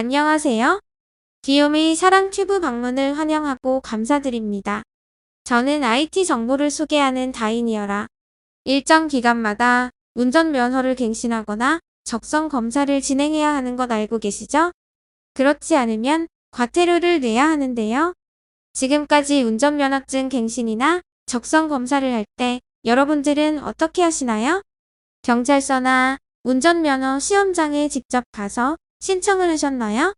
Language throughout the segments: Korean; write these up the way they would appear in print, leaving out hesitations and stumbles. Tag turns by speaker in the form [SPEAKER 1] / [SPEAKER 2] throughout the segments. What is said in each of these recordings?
[SPEAKER 1] 안녕하세요. 귀요미 사랑튜브 방문을 환영하고 감사드립니다. 저는 IT 정보를 소개하는 다인이어라. 일정 기간마다 운전면허를 갱신하거나 적성 검사를 진행해야 하는 것 알고 계시죠? 그렇지 않으면 과태료를 내야 하는데요. 지금까지 운전면허증 갱신이나 적성 검사를 할 때 여러분들은 어떻게 하시나요? 경찰서나 운전면허 시험장에 직접 가서 신청을 하셨나요?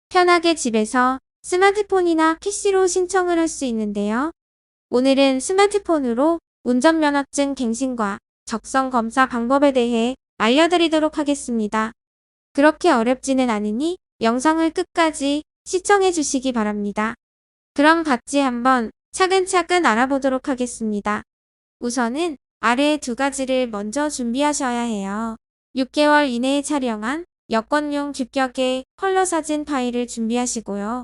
[SPEAKER 1] 편하게 집에서 스마트폰이나 PC로 신청을 할 수 있는데요. 오늘은 스마트폰으로 운전면허증 갱신과 적성 검사 방법에 대해 알려드리도록 하겠습니다. 그렇게 어렵지는 않으니 영상을 끝까지 시청해 주시기 바랍니다. 그럼 같이 한번 차근차근 알아보도록 하겠습니다. 우선은 아래 두 가지를 먼저 준비하셔야 해요. 6개월 이내에 촬영한 여권용 규격의 컬러 사진 파일을 준비하시고요.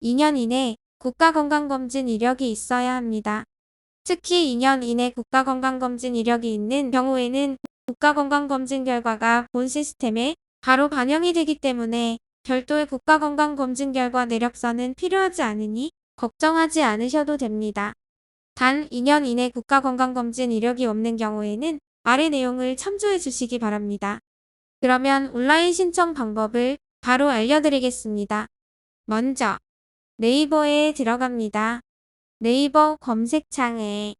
[SPEAKER 1] 2년 이내 국가건강검진 이력이 있어야 합니다. 특히 2년 이내 국가건강검진 이력이 있는 경우에는 국가건강검진 결과가 본 시스템에 바로 반영이 되기 때문에 별도의 국가건강검진 결과 내력서는 필요하지 않으니 걱정하지 않으셔도 됩니다. 단 2년 이내 국가건강검진 이력이 없는 경우에는 아래 내용을 참조해 주시기 바랍니다. 그러면 온라인 신청 방법을 바로 알려드리겠습니다. 먼저 네이버에 들어갑니다. 네이버 검색창에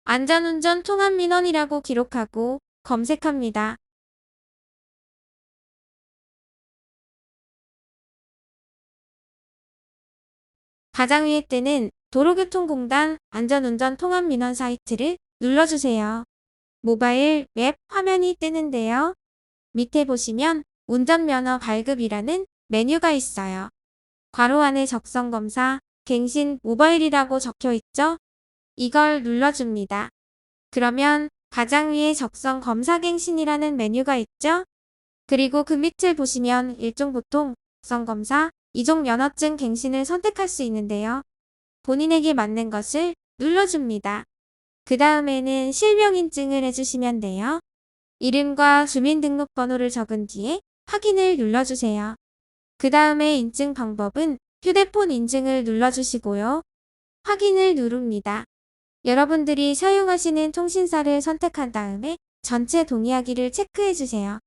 [SPEAKER 1] 안전운전 통합민원이라고 기록하고 검색합니다. 가장 위에 뜨는 도로교통공단 안전운전 통합민원 사이트를 눌러주세요. 모바일 웹 화면이 뜨는데요. 밑에 보시면 운전면허 발급이라는 메뉴가 있어요. 괄호 안에 적성검사, 갱신 모바일이라고 적혀 있죠? 이걸 눌러줍니다. 그러면 가장 위에 적성검사 갱신이라는 메뉴가 있죠? 그리고 그 밑을 보시면 1종 보통, 적성검사, 2종 면허증 갱신을 선택할 수 있는데요. 본인에게 맞는 것을 눌러줍니다. 그 다음에는 실명인증을 해주시면 돼요. 이름과 주민등록번호를 적은 뒤에 확인을 눌러주세요. 그 다음에 인증 방법은 휴대폰 인증을 눌러주시고요. 확인을 누릅니다. 여러분들이 사용하시는 통신사를 선택한 다음에 전체 동의하기를 체크해주세요.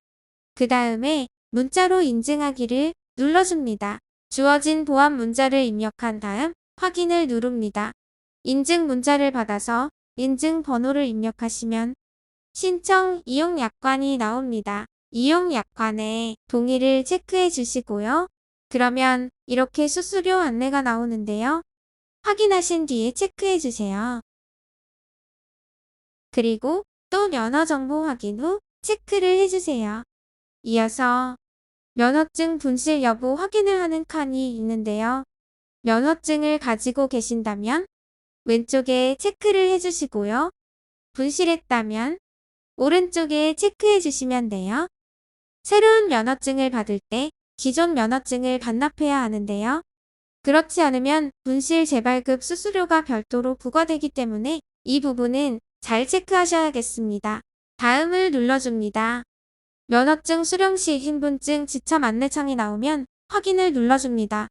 [SPEAKER 1] 그 다음에 문자로 인증하기를 눌러줍니다. 주어진 보안 문자를 입력한 다음 확인을 누릅니다. 인증 문자를 받아서 인증 번호를 입력하시면 신청 이용 약관이 나옵니다. 이용 약관에 동의를 체크해 주시고요. 그러면 이렇게 수수료 안내가 나오는데요. 확인하신 뒤에 체크해 주세요. 그리고 또 면허 정보 확인 후 체크를 해주세요. 이어서 면허증 분실 여부 확인을 하는 칸이 있는데요. 면허증을 가지고 계신다면 왼쪽에 체크를 해주시고요. 분실했다면 오른쪽에 체크해 주시면 돼요. 새로운 면허증을 받을 때 기존 면허증을 반납해야 하는데요. 그렇지 않으면 분실 재발급 수수료가 별도로 부과되기 때문에 이 부분은 잘 체크하셔야겠습니다. 다음을 눌러줍니다. 면허증 수령 시 신분증 지참 안내창이 나오면 확인을 눌러줍니다.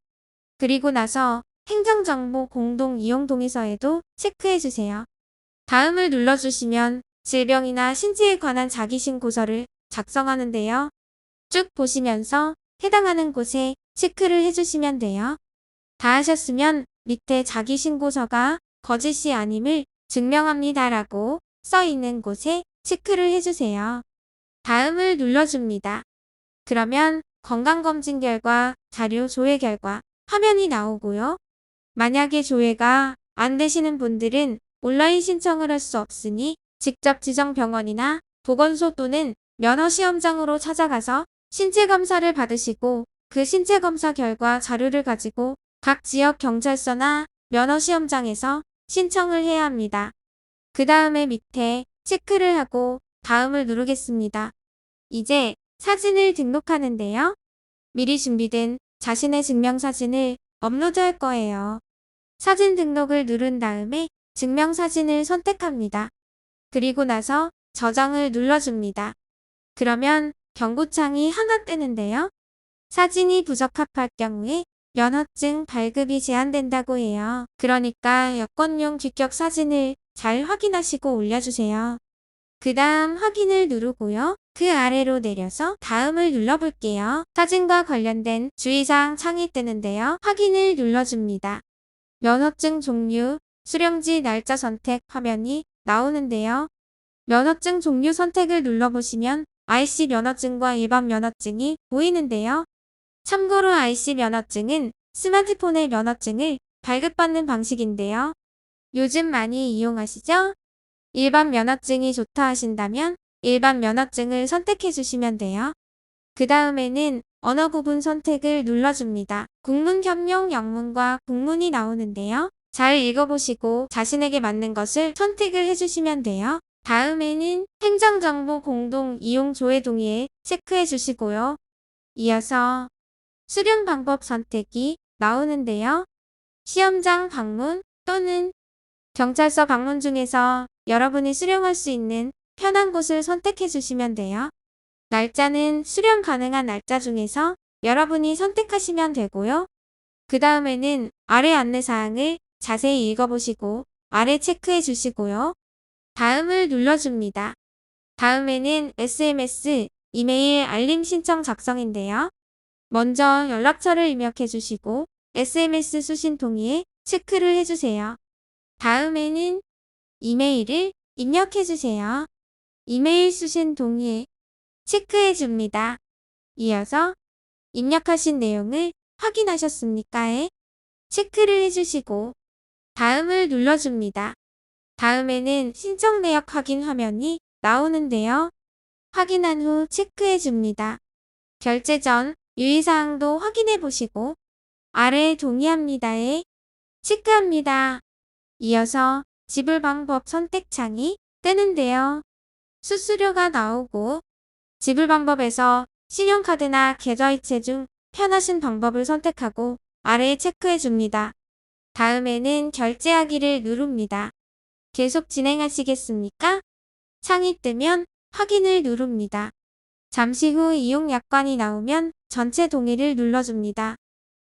[SPEAKER 1] 그리고 나서 행정정보 공동 이용 동의서에도 체크해주세요. 다음을 눌러주시면 질병이나 신체에 관한 자기신고서를 작성하는데요. 쭉 보시면서 해당하는 곳에 체크를 해주시면 돼요. 다 하셨으면 밑에 자기신고서가 거짓이 아님을 증명합니다라고 써 있는 곳에 체크를 해주세요. 다음을 눌러줍니다. 그러면 건강검진 결과, 자료 조회 결과 화면이 나오고요. 만약에 조회가 안 되시는 분들은 온라인 신청을 할 수 없으니 직접 지정 병원이나 보건소 또는 면허시험장으로 찾아가서 신체검사를 받으시고 그 신체검사 결과 자료를 가지고 각 지역 경찰서나 면허시험장에서 신청을 해야 합니다. 그 다음에 밑에 체크를 하고 다음을 누르겠습니다. 이제 사진을 등록하는데요. 미리 준비된 자신의 증명사진을 업로드할 거예요. 사진 등록을 누른 다음에 증명사진을 선택합니다. 그리고 나서 저장을 눌러줍니다. 그러면 경고창이 하나 뜨는데요. 사진이 부적합할 경우에 면허증 발급이 제한된다고 해요. 그러니까 여권용 규격 사진을 잘 확인하시고 올려주세요. 그 다음 확인을 누르고요. 그 아래로 내려서 다음을 눌러볼게요. 사진과 관련된 주의사항 창이 뜨는데요. 확인을 눌러줍니다. 면허증 종류, 수령지 날짜 선택 화면이 나오는데요. 면허증 종류 선택을 눌러보시면 IC 면허증과 일반 면허증이 보이는데요. 참고로 IC 면허증은 스마트폰의 면허증을 발급받는 방식인데요. 요즘 많이 이용하시죠? 일반 면허증이 좋다 하신다면 일반 면허증을 선택해 주시면 돼요. 그 다음에는 언어 구분 선택을 눌러줍니다. 국문 협력 영문과 국문이 나오는데요. 잘 읽어보시고 자신에게 맞는 것을 선택을 해주시면 돼요. 다음에는 행정정보 공동 이용 조회 동의에 체크해 주시고요. 이어서 수령 방법 선택이 나오는데요. 시험장 방문 또는 경찰서 방문 중에서 여러분이 수령할 수 있는 편한 곳을 선택해 주시면 돼요. 날짜는 수령 가능한 날짜 중에서 여러분이 선택하시면 되고요. 그 다음에는 아래 안내사항을 자세히 읽어보시고 아래 체크해 주시고요. 다음을 눌러줍니다. 다음에는 SMS, 이메일 알림 신청 작성인데요. 먼저 연락처를 입력해 주시고 SMS 수신 동의에 체크를 해주세요. 다음에는 이메일을 입력해 주세요. 이메일 수신 동의에 체크해 줍니다. 이어서 입력하신 내용을 확인하셨습니까?에 체크를 해주시고 다음을 눌러줍니다. 다음에는 신청 내역 확인 화면이 나오는데요. 확인한 후 체크해 줍니다. 결제 전 유의사항도 확인해 보시고 아래 동의합니다에 체크합니다. 이어서 지불 방법 선택창이 뜨는데요. 수수료가 나오고 지불 방법에서 신용카드나 계좌이체 중 편하신 방법을 선택하고 아래에 체크해 줍니다. 다음에는 결제하기를 누릅니다. 계속 진행하시겠습니까? 창이 뜨면 확인을 누릅니다. 잠시 후 이용 약관이 나오면 전체 동의를 눌러줍니다.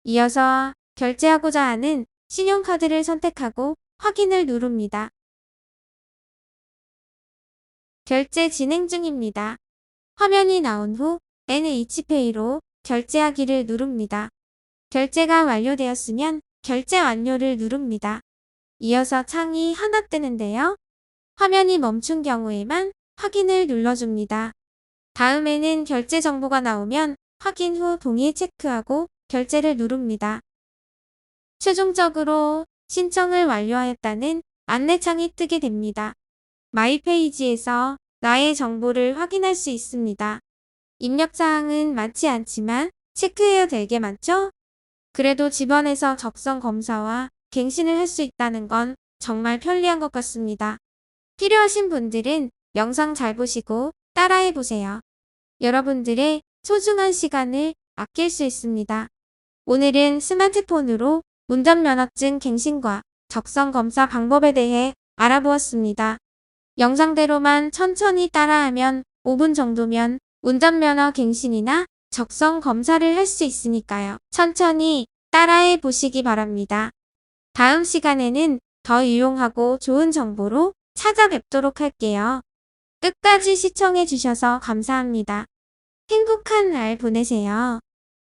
[SPEAKER 1] 이어서 결제하고자 하는 신용카드를 선택하고 확인을 누릅니다. 결제 진행 중입니다. 화면이 나온 후 NH페이로 결제하기를 누릅니다. 결제가 완료되었으면 결제 완료를 누릅니다. 이어서 창이 하나 뜨는데요. 화면이 멈춘 경우에만 확인을 눌러줍니다. 다음에는 결제 정보가 나오면 확인 후 동의 체크하고 결제를 누릅니다. 최종적으로 신청을 완료하였다는 안내창이 뜨게 됩니다. 마이 페이지에서 나의 정보를 확인할 수 있습니다. 입력사항은 많지 않지만 체크해야 될 게 많죠? 그래도 집안에서 적성 검사와 갱신을 할 수 있다는 건 정말 편리한 것 같습니다. 필요하신 분들은 영상 잘 보시고 따라해 보세요. 여러분들의 소중한 시간을 아낄 수 있습니다. 오늘은 스마트폰으로 운전면허증 갱신과 적성 검사 방법에 대해 알아보았습니다. 영상대로만 천천히 따라하면 5분 정도면 운전면허 갱신이나 적성 검사를 할 수 있으니까요. 천천히 따라해 보시기 바랍니다. 다음 시간에는 더 유용하고 좋은 정보로 찾아뵙도록 할게요. 끝까지 시청해 주셔서 감사합니다. 행복한 날 보내세요.